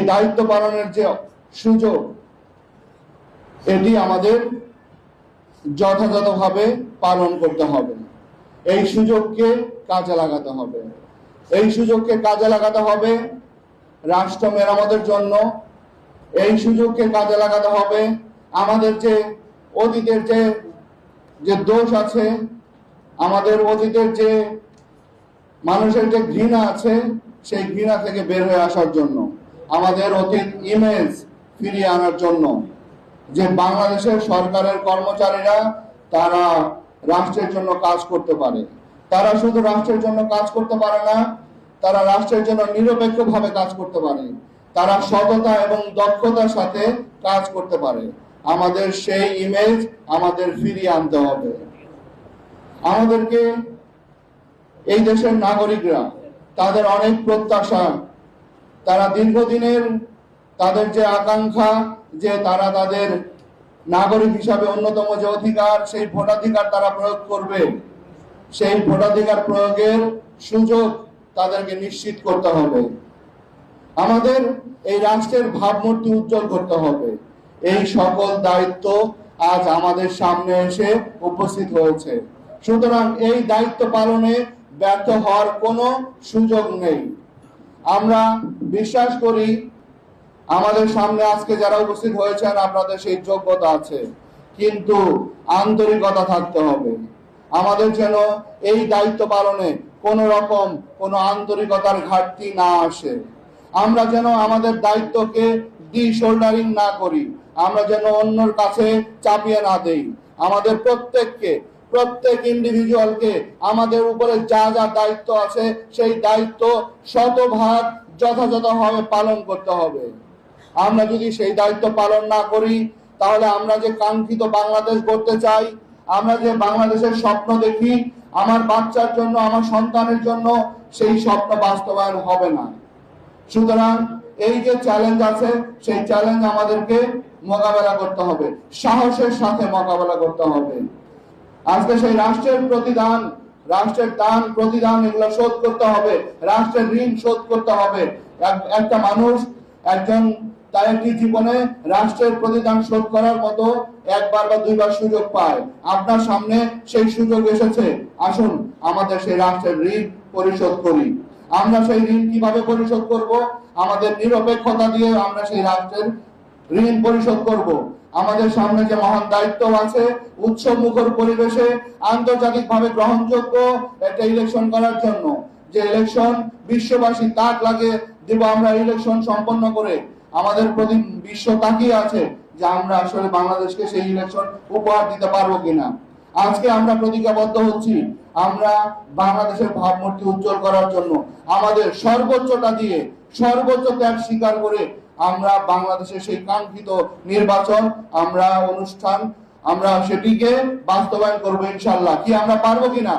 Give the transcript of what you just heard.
দায়িত্ব পালনের যে সুযোগ, এটি আমাদের যথাযথভাবে পালন করতে হবে। এই সুযোগকে কাজে লাগাতে হবে। এই সুযোগকে কাজে লাগাতে হবে রাষ্ট্র মেরামতের জন্য। এই সুযোগকে কাজে লাগাতে হবে আমাদের যে অতীতের যে দোষ আছে, আমাদের অতীতের যে মানুষের যে ঘৃণা আছে, সেই ঘৃণা থেকে বের হয়ে আসার জন্য, আমাদের অতীত ইমেজ ফিরিয়ে আনার জন্য। যে বাংলাদেশের সরকারের কর্মচারীরা তারা রাষ্ট্রের জন্য কাজ করতে পারে। তারা শুধু রাষ্ট্রের জন্য কাজ করতে পারে না, তারা রাষ্ট্রের জন্য নিরপেক্ষভাবে কাজ করতে পারে। তারা সততা এবং দক্ষতার সাথে কাজ করতে পারে। আমাদের সেই ইমেজ আমাদের ফিরিয়ে আনতে হবে। আমাদেরকে এই দেশের নাগরিকরা, তাদের অনেক প্রত্যাশা, তারা দীর্ঘদিনের তাদের যে আকাঙ্ক্ষা যে তারা তাদের নাগরিক হিসাবে অন্যতম যে অধিকার, সেই ভোটাধিকার তারা প্রয়োগ করবে, সেই ভোটাধিকার প্রয়োগের সুযোগ তাদেরকে নিশ্চিত করতে হবে। আমাদের এই রাষ্ট্রের ভাবমূর্তি উজ্জ্বল করতে হবে। এই সকল দায়িত্ব আজ আমাদের সামনে এসে উপস্থিত হয়েছে। সুতরাং এই দায়িত্ব পালনে ব্যর্থ হওয়ার কোনো সুযোগ নেই। আমরা বিশ্বাস করি আমাদের সামনে আজকে যারা উপস্থিত হয়েছেন আপনাদের সেই যোগ্যতা আছে, কিন্তু আন্তরিকতা থাকতে হবে। আমাদের যেন এই দায়িত্ব পালনে কোনো রকম কোনো আন্তরিকতার ঘাটতি না আসে। আমরা যেন আমাদের দায়িত্বকে শোল্ডারিং না করি, আমরা যেন অন্যর কাছে চাপিয়ে না দেই। আমাদের প্রত্যেক ইন্ডিভিজুয়ালকে আমাদের উপরে যা যা দায়িত্ব আছে সেই দায়িত্ব শতভাগ যথাযথভাবে পালন করতে হবে। আমরা যদি সেই দায়িত্ব পালন না করি, তাহলে আমরা যে কাঙ্ক্ষিত বাংলাদেশ গড়তে চাই, আমরা যে বাংলাদেশের স্বপ্ন দেখি আমার বাচ্চার জন্য, আমার সন্তানের জন্য, সেই স্বপ্ন বাস্তবায়ন হবে না। সুতরাং এই যে চ্যালেঞ্জ আছে, সেই চ্যালেঞ্জ আমাদেরকে মোকাবেলা করতে হবে, সাহসের সাথে মোকাবেলা করতে হবে। আজকে সেই রাষ্ট্রের প্রতিদান, রাষ্ট্রের দান প্রতিদান এগুলো শোধ করতে হবে, রাষ্ট্রের ঋণ শোধ করতে হবে। একটা মানুষ একজন তার একটি জীবনে রাষ্ট্রের প্রতিদান শোধ করার মতো একবার বা দুইবার সুযোগ পায়। আপনার সামনে সেই সুযোগ এসেছে, আসুন আমাদের সেই রাষ্ট্রের ঋণ পরিশোধ করি। আমরা সেই ঋণ কিভাবে পরিশোধ করব? আমাদের নিরপেক্ষতা দিয়ে আমরা সেই রাষ্ট্রের ঋণ পরিশোধ করব। আমাদের সামনে যে মহান দায়িত্ব আছে, উৎসব মুখর পরিবেশে আন্তর্জাতিকভাবে গ্রহণযোগ্য একটা ইলেকশন করার জন্য, যে ইলেকশন বিশ্ববাসী তাক লাগিয়ে দিব। আমরা ইলেকশন সম্পন্ন করে আমাদের প্রতি বিশ্ব তাকিয়ে আছে যে আমরা আসলে বাংলাদেশকে সেই ইলেকশন উপহার দিতে পারবো কিনা। আজকে আমরা প্রতিজ্ঞাবদ্ধ হচ্ছি, আমরা বাংলাদেশের ভাবমূর্তি উজ্জ্বল করার জন্য আমাদের সর্বোচ্চটা দিয়ে, সর্বোচ্চ ত্যাগ স্বীকার করে আমরা বাংলাদেশের সেই কাঙ্ক্ষিত নির্বাচন, আমরা অনুষ্ঠান, আমরা সেটিকে বাস্তবায়ন করবো ইনশাল্লাহ। কি আমরা পারবো কিনা?